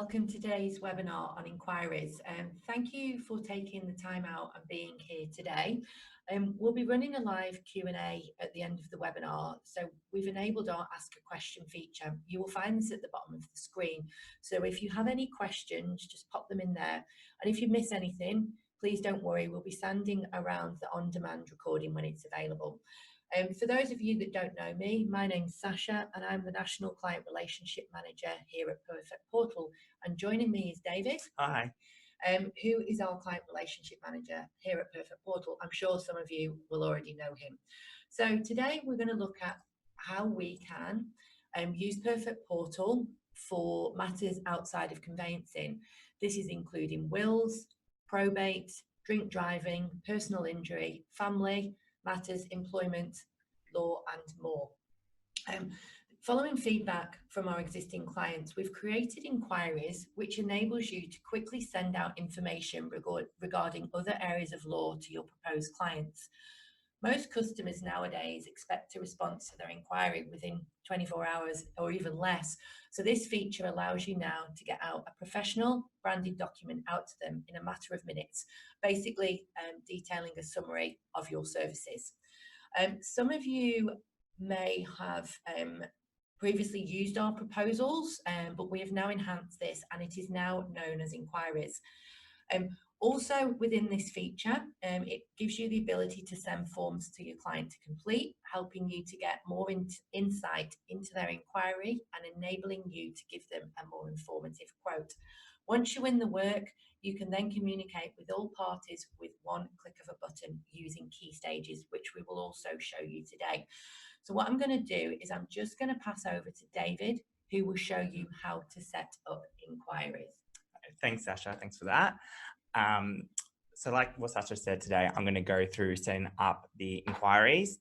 welcome to today's webinar on inquiries. Thank you for taking the time out and being here today. We'll be running a live Q&A at the end of the webinar. So we've enabled our Ask a Question feature. You will find this at the bottom of the screen. So if you have any questions, just pop them in there. And if you miss anything, please don't worry, we'll be sending around the on-demand recording when it's available. For those of you that don't know me, my name's Sacha and I'm the National Client Relationship Manager here at Perfect Portal. And joining me is David. Hi. Who is our Client Relationship Manager here at Perfect Portal. I'm sure some of you will already know him. So today we're going to look at how we can use Perfect Portal for matters outside of conveyancing. This is including wills, probate, drink driving, personal injury, family matters, employment, law, and more. Following feedback from our existing clients, we've created inquiries which enables you to quickly send out information regarding other areas of law to your proposed clients. Most customers nowadays expect a response to their inquiry within 24 hours or even less. So this feature allows you now to get out a professional branded document out to them in a matter of minutes, basically detailing a summary of your services. Some of you may have previously used our proposals, but we have now enhanced this and it is now known as inquiries. Also within this feature, it gives you the ability to send forms to your client to complete, helping you to get more insight into their inquiry and enabling you to give them a more informative quote. Once you win the work, you can then communicate with all parties with one click of a button using key stages, which we will also show you today. So what I'm going to do is I'm just going to pass over to David, who will show you how to set up inquiries. Thanks, Sacha. Thanks for that. So like what Sacha said today, I'm going to go through setting up the inquiries.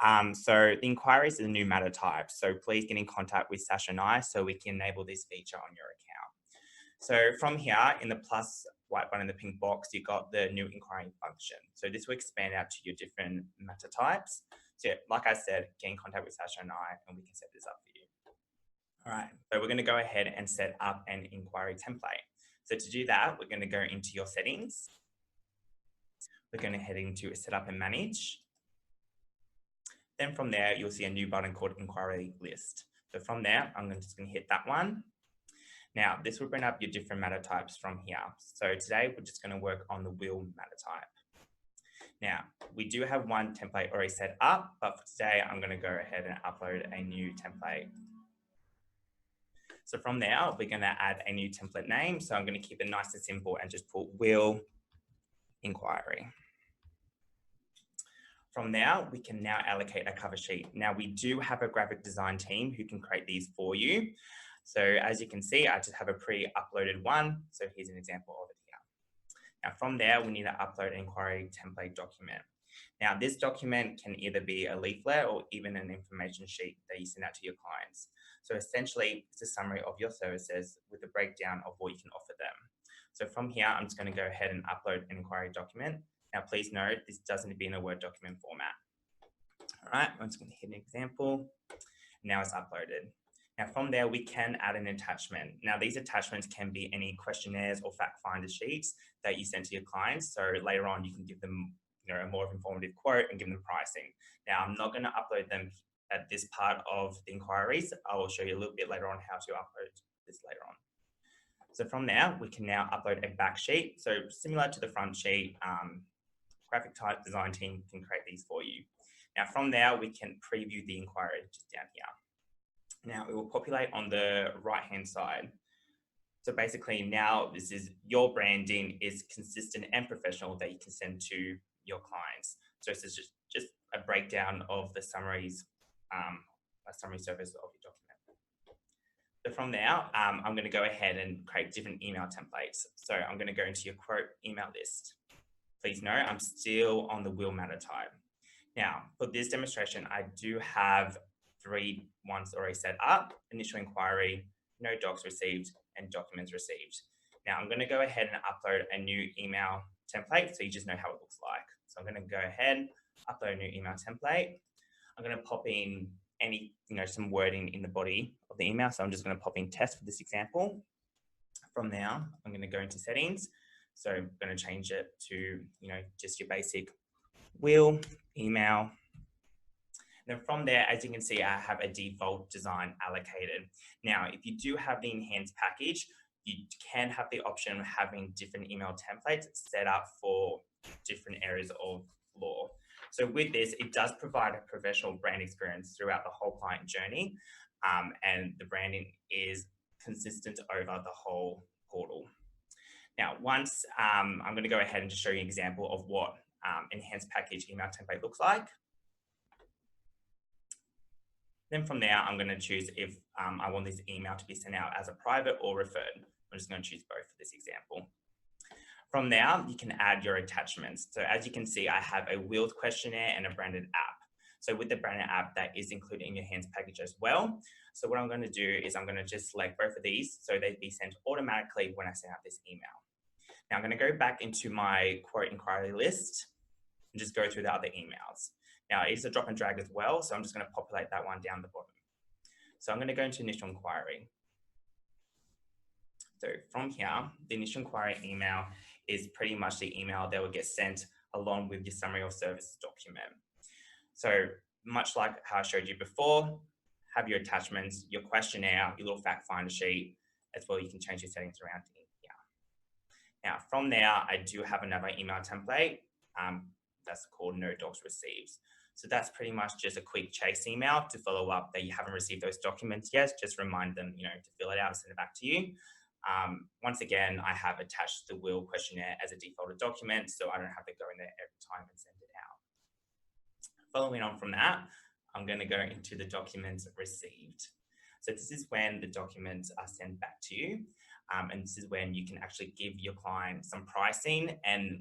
So the inquiries is a new matter type. So please get in contact with Sacha and I so we can enable this feature on your account. So from here in the plus white button in the pink box, you've got the new inquiry function. So this will expand out to your different matter types. So like I said, get in contact with Sacha and I and we can set this up for you. All right, so we're going to go ahead and set up an inquiry template. So to do that, we're going to go into your settings. We're going to head into set up and manage. Then from there, you'll see a new button called inquiry list. So from there, I'm just going to hit that one. Now, this will bring up your different matter types from here. So today, we're just going to work on the will matter type. Now, we do have one template already set up, but for today, I'm going to go ahead and upload a new template. So from there, we're going to add a new template name. So I'm going to keep it nice and simple and just put will inquiry. From there, we can now allocate a cover sheet. Now we do have a graphic design team who can create these for you. So as you can see, I just have a pre-uploaded one. So here's an example of it here. Now from there, we need to upload an inquiry template document. Now this document can either be a leaflet or even an information sheet that you send out to your clients. So essentially, it's a summary of your services with a breakdown of what you can offer them. So from here, I'm just going to go ahead and upload an inquiry document. Now, please note, this doesn't need to be in a Word document format. All right, I'm just going to hit an example. Now it's uploaded. Now from there, we can add an attachment. Now these attachments can be any questionnaires or fact finder sheets that you send to your clients. So later on, you can give them a more informative quote and give them pricing. Now, I'm not going to upload them at this part of the inquiries. I will show you a little bit later on how to upload this later on. So from there, we can now upload a back sheet. So similar to the front sheet, graphic type design team can create these for you. Now from there, we can preview the inquiry just down here. Now it will populate on the right-hand side. So basically now this is your branding is consistent and professional that you can send to your clients. So this is just a breakdown of the summaries, a summary service of your document. So from there, I'm going to go ahead and create different email templates. So I'm going to go into your quote email list. Please note, I'm still on the will matter type. Now, for this demonstration, I do have 3 ones already set up: initial inquiry, no docs received, and documents received. Now, I'm going to go ahead and upload a new email template so you just know how it looks like. So I'm going to go ahead, upload a new email template. I'm going to pop in any, some wording in the body of the email. So I'm just going to pop in test for this example. From there, I'm going to go into settings. So I'm going to change it to, just your basic will, email. Then from there, as you can see, I have a default design allocated. Now, if you do have the enhanced package, you can have the option of having different email templates set up for different areas of law. So with this, it does provide a professional brand experience throughout the whole client journey, and the branding is consistent over the whole portal. Now, once I'm going to go ahead and just show you an example of what enhanced package email template looks like. Then from there, I'm going to choose if I want this email to be sent out as a private or referred. I'm just going to choose both for this example. From there, you can add your attachments. So as you can see, I have a wheeled questionnaire and a branded app. So with the branded app, that is included in your enhanced package as well. So what I'm going to do is I'm going to just select both of these so they'd be sent automatically when I send out this email. Now I'm going to go back into my quote inquiry list and just go through the other emails. Now it's a drop and drag as well, so I'm just going to populate that one down the bottom. So I'm going to go into initial inquiry. So from here, the initial inquiry email is pretty much the email that will get sent along with your summary of services document. So much like how I showed you before, have your attachments, your questionnaire, your little fact finder sheet, as well. You can change your settings around in here. Now from there, I do have another email template that's called no docs received. So that's pretty much just a quick chase email to follow up that you haven't received those documents yet. Just remind them, to fill it out and send it back to you. Once again, I have attached the will questionnaire as a defaulted document, so I don't have to go in there every time and send it out. Following on from that, I'm going to go into the documents received. So this is when the documents are sent back to you, and this is when you can actually give your client some pricing and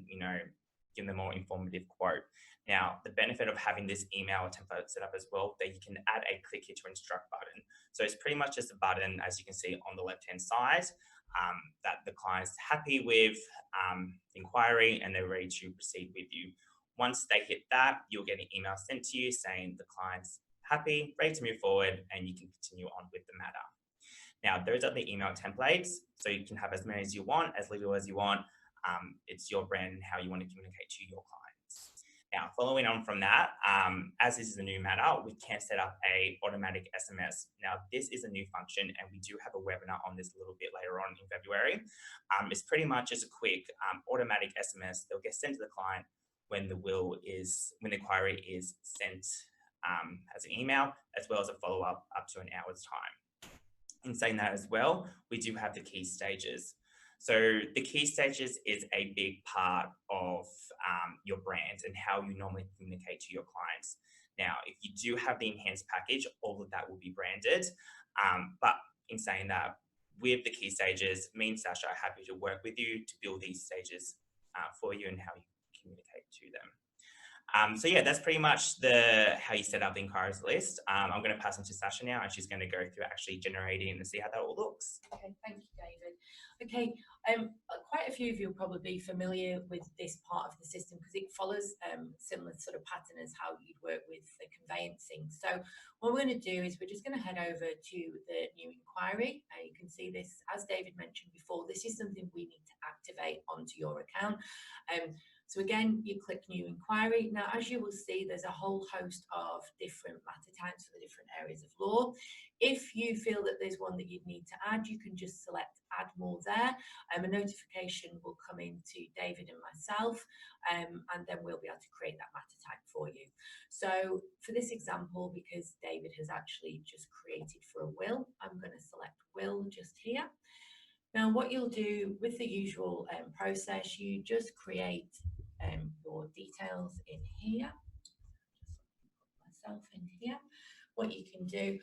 give them a more informative quote. Now, the benefit of having this email template set up as well, that you can add a click here to instruct button. So it's pretty much just a button, as you can see on the left-hand side, that the client's happy with the inquiry and they're ready to proceed with you. Once they hit that, you'll get an email sent to you saying the client's happy, ready to move forward, and you can continue on with the matter. Now, those are the email templates, so you can have as many as you want, as little as you want. It's your brand and how you want to communicate to your clients. Now, following on from that, as this is a new matter, we can set up a automatic SMS. Now, this is a new function, and we do have a webinar on this a little bit later on in February. It's pretty much just a quick automatic SMS that will get sent to the client when the inquiry is sent as an email, as well as a follow-up up to an hour's time. In saying that as well, we do have the key stages. So the key stages is a big part of your brand and how you normally communicate to your clients. Now, if you do have the enhanced package, all of that will be branded. But in saying that, with the key stages, me and Sacha are happy to work with you to build these stages for you and how you communicate to them. So yeah, that's pretty much how you set up the inquiries list. I'm going to pass on to Sacha now, and she's going to go through actually generating and see how that all looks. Okay, thank you, David. Okay, quite a few of you will probably be familiar with this part of the system because it follows similar sort of pattern as how you'd work with the conveyancing. So what we're going to do is we're just going to head over to the new inquiry. You can see this, as David mentioned before, this is something we need to activate onto your account. So again, you click new inquiry. Now, as you will see, there's a whole host of different matter types for the different areas of law. If you feel that there's one that you'd need to add, you can just select add more there. A notification will come in to David and myself, and then we'll be able to create that matter type for you. So for this example, because David has actually just created for a will, I'm going to select will just here. Now, what you'll do with the usual process, you just create your details in here. Just put myself in here. What you can do,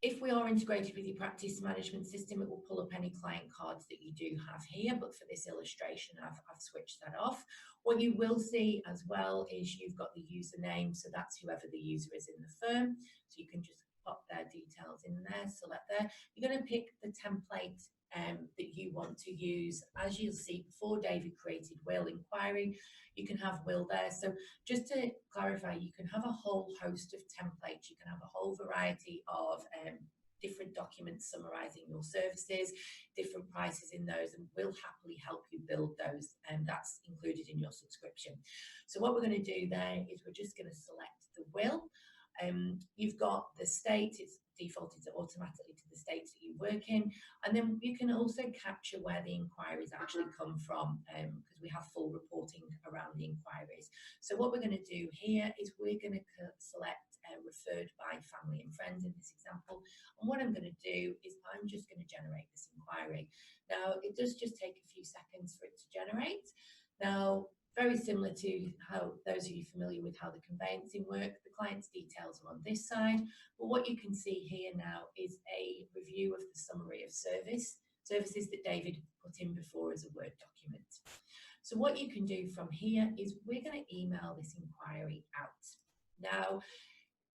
if we are integrated with your practice management system, it will pull up any client cards that you do have here, but for this illustration, I've switched that off. What you will see as well is you've got the username, so that's whoever the user is in the firm. So you can just pop their details in there, select there. You're going to pick the template that you want to use. As you'll see, before David created will inquiry, you can have will there. So just to clarify, you can have a whole host of templates. You can have a whole variety of different documents summarising your services, different prices in those, and we'll happily help you build those, and that's included in your subscription. So what we're going to do there is we're just going to select the will. You've got the state, it's defaulted automatically to the states that you work in, and then you can also capture where the inquiries actually come from, because we have full reporting around the inquiries. So what we're going to do here is we're going to select referred by family and friends in this example, and what I'm going to do is I'm just going to generate this inquiry. Now it does just take a few seconds for it to generate. Now, very similar to how those of you familiar with how the conveyancing work, the client's details are on this side, but what you can see here now is a review of the summary of services that David put in before as a Word document. So what you can do from here is we're going to email this inquiry out. Now,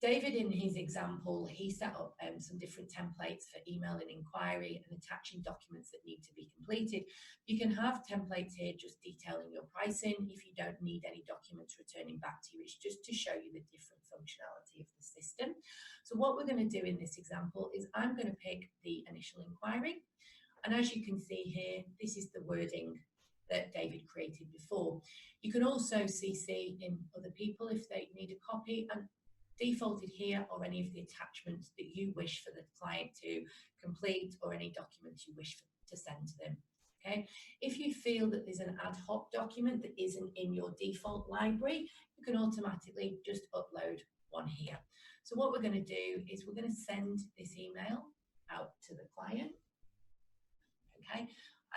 David, in his example, he set up some different templates for emailing inquiry and attaching documents that need to be completed. You can have templates here just detailing your pricing if you don't need any documents returning back to you. It's just to show you the different functionality of the system. So what we're going to do in this example is I'm going to pick the initial inquiry. And as you can see here, this is the wording that David created before. You can also CC in other people if they need a copy, and defaulted here or any of the attachments that you wish for the client to complete or any documents you wish to send to them. Okay, if you feel that there's an ad hoc document that isn't in your default library, you can automatically just upload one here. So what we're going to do is we're going to send this email out to the client. Okay,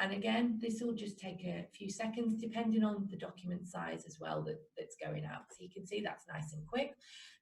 and again, this will just take a few seconds depending on the document size as well that's going out. So you can see that's nice and quick.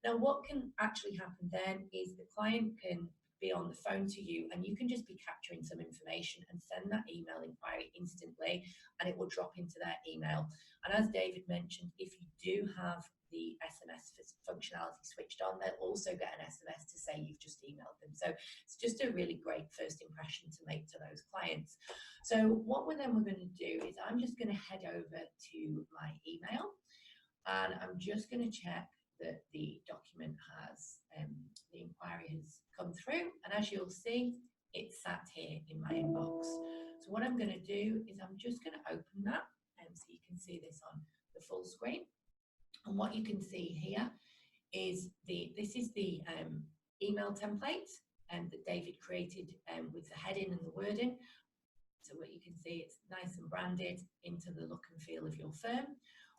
Now what can actually happen then is the client can be on the phone to you and you can just be capturing some information and send that email inquiry instantly, and it will drop into their email. And as David mentioned, if you do have the SMS functionality switched on, they'll also get an SMS to say you've just emailed them. So it's just a really great first impression to make to those clients. So what we're going to do is I'm just going to head over to my email, and I'm just going to check that the document has, the inquiry has come through, and as you'll see, it's sat here in my inbox. So what I'm going to do is I'm just going to open that, so you can see this on the full screen. And what you can see here is this is the email template that David created with the heading and the wording. So what you can see, it's nice and branded into the look and feel of your firm.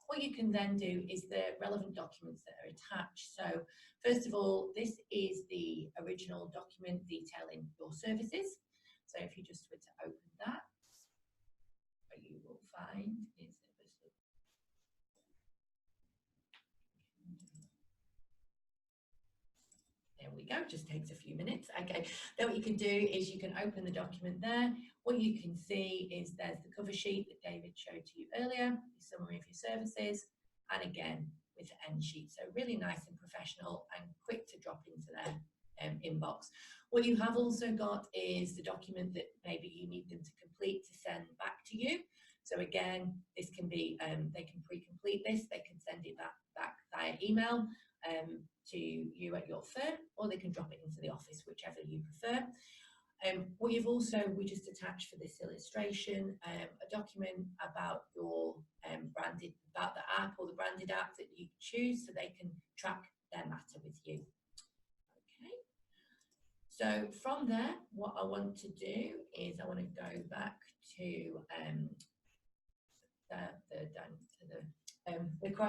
What you can then do is the relevant documents that are attached. So first of all, this is the original document detailing your services. So if you just were to open that, what you will find is there we go, just takes a few minutes. Okay, then what you can do is you can open the document there. What you can see is there's the cover sheet that David showed to you earlier, the summary of your services, and again with the end sheet. So really nice and professional and quick to drop into their inbox. What you have also got is the document that maybe you need them to complete to send back to you. So again, this can be, they can pre-complete this, they can send it back via email to you at your firm, or they can drop it into the office, whichever you prefer. What you've also, we just attached for this illustration, a document about your about the app or the branded app that you choose, so they can track their matter with you. Okay. So from there, what I want to do is I want to go back to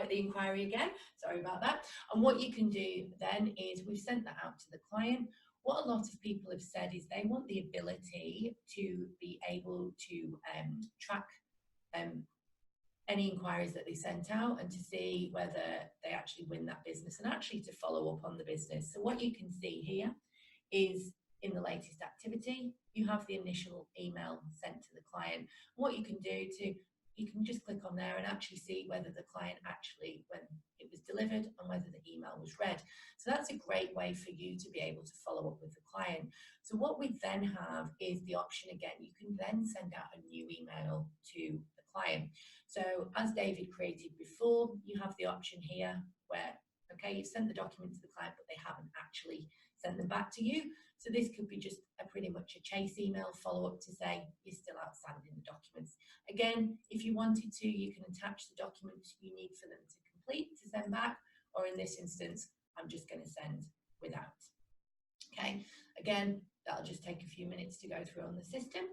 the inquiry again. Sorry about that. And what you can do then is we've sent that out to the client. What a lot of people have said is they want the ability to be able to track any inquiries that they sent out and to see whether they actually win that business and actually to follow up on the business. So what you can see here is in the latest activity, you have the initial email sent to the client. What you can do you can just click on there and actually see whether the client actually, when it was delivered and whether the email was read. So that's a great way for you to be able to follow up with the client. So what we then have is the option again, you can then send out a new email to the client. So as David created before, you have the option here where, okay, you've sent the document to the client, but they haven't actually sent them back to you. So this could be just pretty much a chase email follow-up to say you're still outstanding the documents. Again, if you wanted to, you can attach the documents you need for them to complete to send back, or in this instance, I'm just going to send without. Okay, again, that'll just take a few minutes to go through on the system,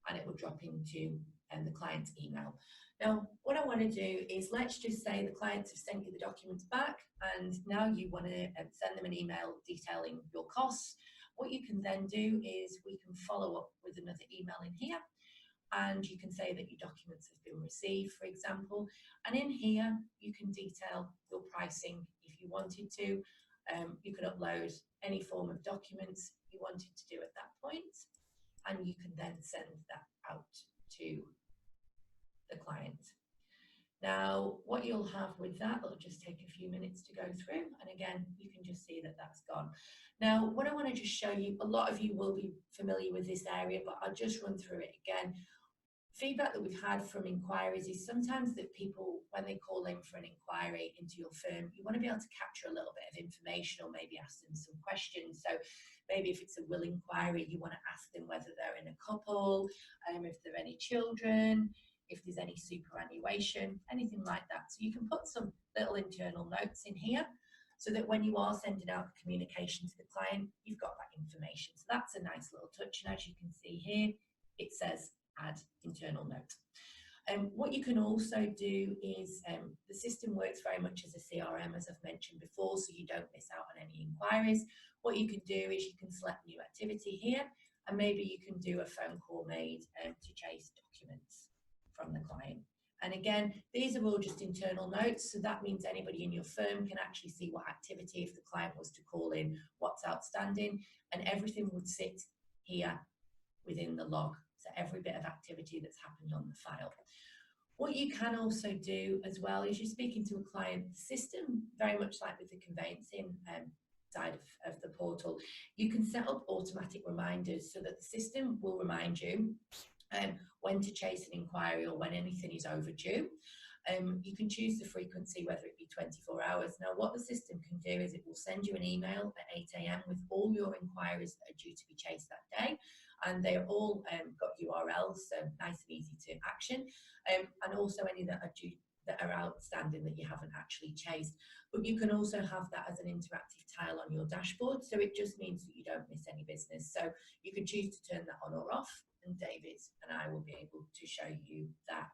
and it will drop into the client's email. Now, what I want to do is, let's just say the clients have sent you the documents back, and now you want to send them an email detailing your costs. What you can then do is we can follow up with another email in here, and you can say that your documents have been received, for example. And in here, you can detail your pricing if you wanted to. You can upload any form of documents you wanted to do at that point, and you can then send that out to the client. Now, what you'll have with that, it'll just take a few minutes to go through, and again, you can just see that that's gone. Now, what I want to just show you, a lot of you will be familiar with this area, but I'll just run through it again. Feedback that we've had from inquiries is sometimes that people, when they call in for an inquiry into your firm, you want to be able to capture a little bit of information, or maybe ask them some questions. So maybe if it's a will inquiry, you want to ask them whether they're in a couple, if there are any children, if there's any superannuation, anything like that. So you can put some little internal notes in here, so that when you are sending out the communication to the client, you've got that information. So that's a nice little touch. And as you can see here, it says add internal note. What you can also do is, the system works very much as a CRM, as I've mentioned before, so you don't miss out on any inquiries. What you can do is you can select new activity here, and maybe you can do a phone call made to chase documents from the client. And again, these are all just internal notes, so that means anybody in your firm can actually see what activity, if the client was to call in, what's outstanding, and everything would sit here within the log. So every bit of activity that's happened on the file. What you can also do as well is, you're speaking to a client system, very much like with the conveyancing side of the portal, you can set up automatic reminders so that the system will remind you when to chase an inquiry or when anything is overdue. You can choose the frequency, whether it be 24 hours. Now, what the system can do is it will send you an email at 8 AM with all your inquiries that are due to be chased that day. And they're all got URLs, so nice and easy to action. And also any that are due, that are outstanding that you haven't actually chased. But you can also have that as an interactive tile on your dashboard. So it just means that you don't miss any business. So you can choose to turn that on or off, and David and I will be able to show you that.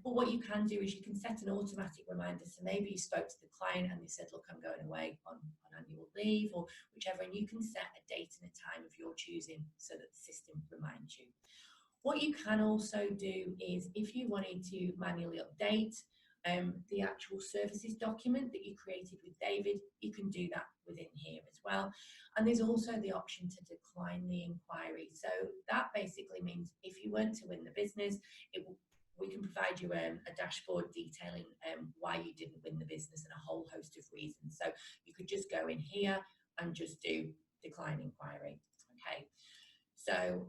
But what you can do is you can set an automatic reminder. So maybe you spoke to the client and they said, look, I'm going away on annual leave or whichever, and you can set a date and a time of your choosing so that the system reminds you. What you can also do is, if you wanted to manually update the actual services document that you created with David, you can do that within here as well. And there's also the option to decline the inquiry. So that basically means if you weren't to win the business, we can provide you a dashboard detailing why you didn't win the business and a whole host of reasons. So you could just go in here and just do decline inquiry. Okay, so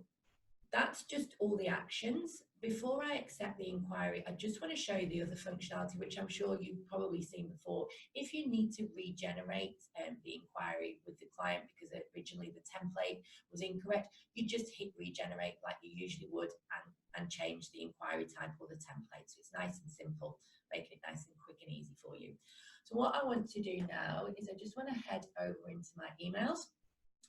that's just all the actions. Before I accept the inquiry, I just want to show you the other functionality, which I'm sure you've probably seen before. If you need to regenerate the inquiry with the client because originally the template was incorrect, you just hit regenerate like you usually would and change the inquiry type or the template. So it's nice and simple, making it nice and quick and easy for you. So what I want to do now is I just want to head over into my emails.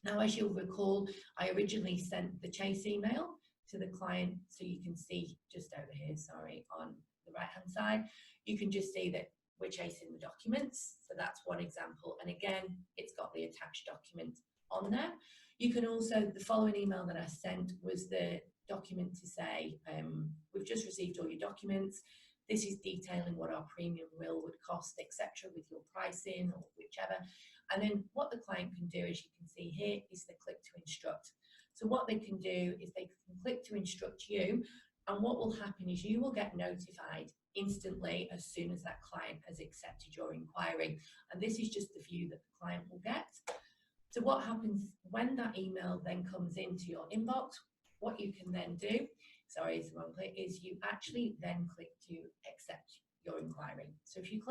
Now, as you'll recall, I originally sent the chase email to the client, so you can see just over here, sorry, on the right hand side, you can just see that we're chasing the documents. So that's one example. And again, it's got the attached document on there. You can also, the following email that I sent was the document to say, we've just received all your documents. This is detailing what our premium will would cost, etc., with your pricing or whichever. And then what the client can do, as you can see here, is the click to instruct. So what they can do is they can click to instruct you, and what will happen is you will get notified instantly as soon as that client has accepted your inquiry. And this is just the view that the client will get. So what happens when that email then comes into your inbox, what you can then do, sorry, it's the wrong click, is you actually then click to accept your inquiry. So if you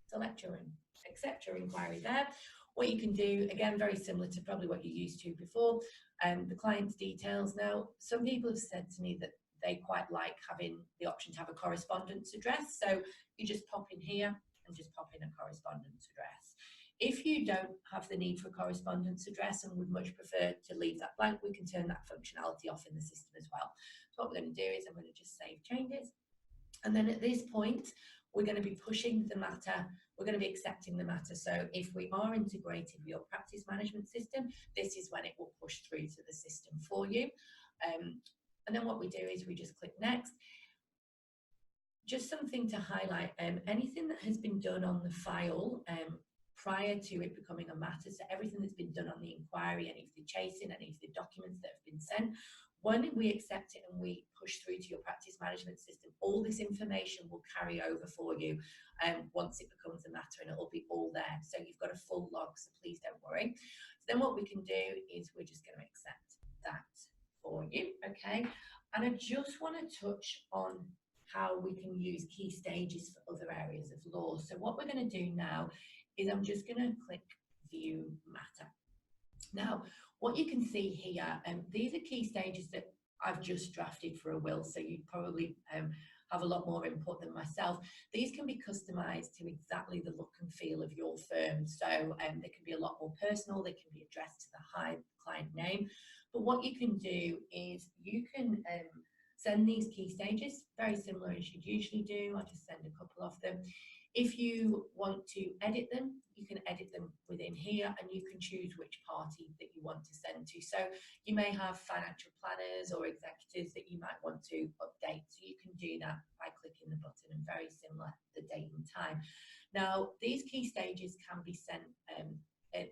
select your accept your inquiry there, What you can do, again, very similar to probably what you used to before, the client's details. Now, some people have said to me that they quite like having the option to have a correspondence address. So you just pop in here and just pop in a correspondence address. If you don't have the need for a correspondence address and would much prefer to leave that blank, we can turn that functionality off in the system as well. So what we're going to do is I'm going to just save changes. And then at this point, we're going to be pushing the matter, we're going to be accepting the matter. So if we are integrated with your practice management system, this is when it will push through to the system for you. And then what we do is we just click next. Just something to highlight, anything that has been done on the file prior to it becoming a matter, so everything that's been done on the inquiry, any of the chasing, any of the documents that have been sent, when we accept it and we push through to your practice management system, all this information will carry over for you once it becomes a matter, and it will be all there. So you've got a full log, so please don't worry. So then what we can do is we're just going to accept that for you, okay? And I just want to touch on how we can use key stages for other areas of law. So what we're going to do now is I'm just going to click View Matter. Now, what you can see here, these are key stages that I've just drafted for a will, so you probably have a lot more input than myself. These can be customized to exactly the look and feel of your firm, so they can be a lot more personal, they can be addressed to the client name. But what you can do is you can send these key stages, very similar as you'd usually do. I'll just send a couple of them. If you want to edit them, you can edit them within here, and you can choose which party that you want to send to. So you may have financial planners or executives that you might want to update. So you can do that by clicking the button, and very similar, the date and time. Now, these key stages can be sent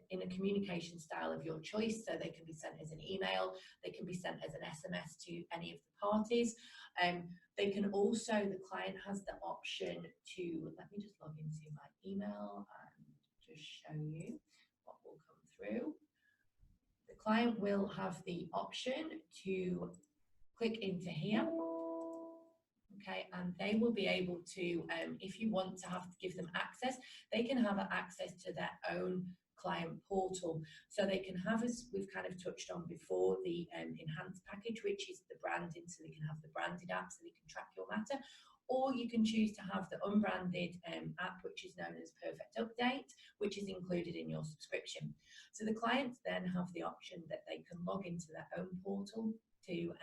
in a communication style of your choice. So they can be sent as an email, they can be sent as an SMS to any of the parties. They can also, the client has the option to, let me just log into my email and just show you what will come through. The client will have the option to click into here. Okay, and they will be able to, if you want to have to give them access, they can have access to their own client portal. So they can have, as we've kind of touched on before, the enhanced package, which is the branding, so they can have the branded app so they can track your matter, or you can choose to have the unbranded app, which is known as Perfect Update, which is included in your subscription. So the clients then have the option that they can log into their own portal to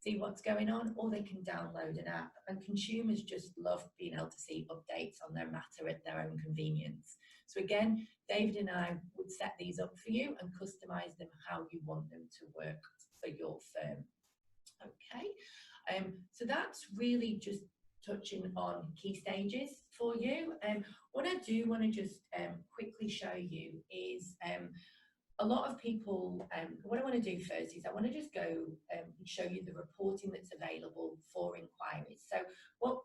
see what's going on, or they can download an app, and consumers just love being able to see updates on their matter at their own convenience. So again, David and I would set these up for you and customize them how you want them to work for your firm. Okay, so that's really just touching on key stages for you. What I do want to just quickly show you is a lot of people, what I want to do first is I want to just go and show you the reporting that's available for inquiries. So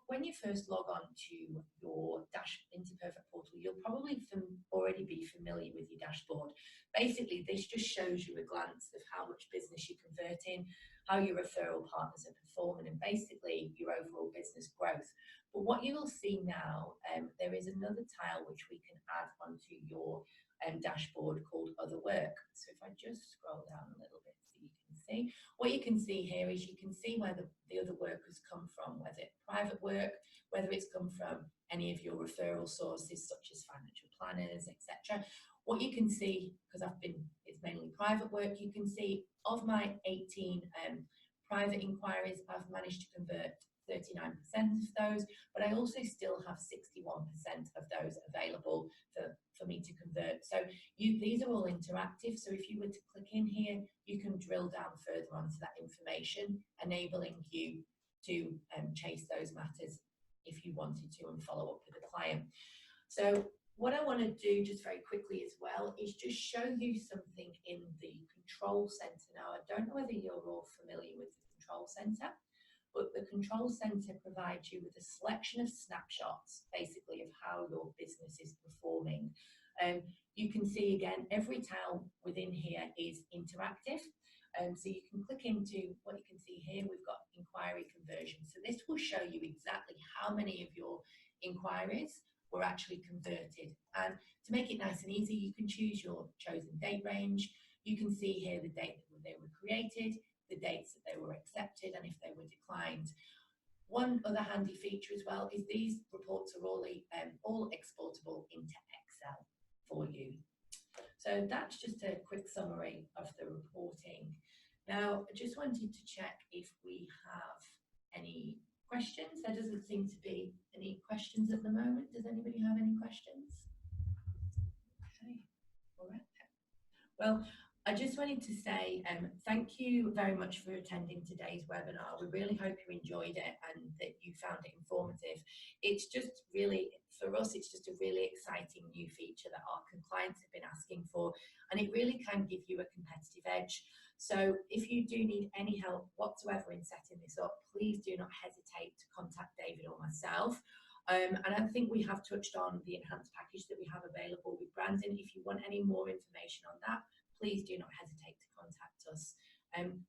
when you first log on to your into Perfect Portal, you'll probably already be familiar with your dashboard. Basically, this just shows you a glance of how much business you're converting, how your referral partners are performing, and basically your overall business growth. But what you will see now, there is another tile which we can add onto your dashboard called Other Work. So if I just scroll down a little bit so you can see, what you can see here is you can see where the other work has come from, whether it's private work, whether it's come from any of your referral sources such as financial planners, etc. What you can see, because it's mainly private work, you can see of my 18 private inquiries, I've managed to convert 39% of those, but I also still have 61% of those available for me to convert. So these are all interactive. So if you were to click in here, you can drill down further onto that information, enabling you to chase those matters if you wanted to and follow up with the client. So what I want to do just very quickly as well is just show you something in the control center. Now, I don't know whether you're all familiar with the control center, but the control center provides you with a selection of snapshots, basically, of how your business is performing. You can see, again, every tile within here is interactive. So you can click into what you can see here. We've got inquiry conversion. So this will show you exactly how many of your inquiries were actually converted. And to make it nice and easy, you can choose your chosen date range. You can see here the date that they were created, the dates that they were accepted, and if they were declined. One other handy feature as well is these reports are all exportable into Excel for you. So that's just a quick summary of the reporting. Now, I just wanted to check if we have any questions. There doesn't seem to be any questions at the moment. Does anybody have any questions? Okay, all right. Well, I just wanted to say thank you very much for attending today's webinar. We really hope you enjoyed it and that you found it informative. It's just really, for us, it's just a really exciting new feature that our clients have been asking for, and it really can give you a competitive edge. So if you do need any help whatsoever in setting this up, please do not hesitate to contact David or myself. And I think we have touched on the enhanced package that we have available with Brandon. If you want any more information on that, please do not hesitate to contact us.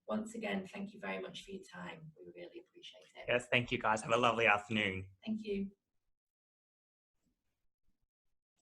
Once again, thank you very much for your time. We really appreciate it. Yes, thank you guys. Have a lovely afternoon. Thank you.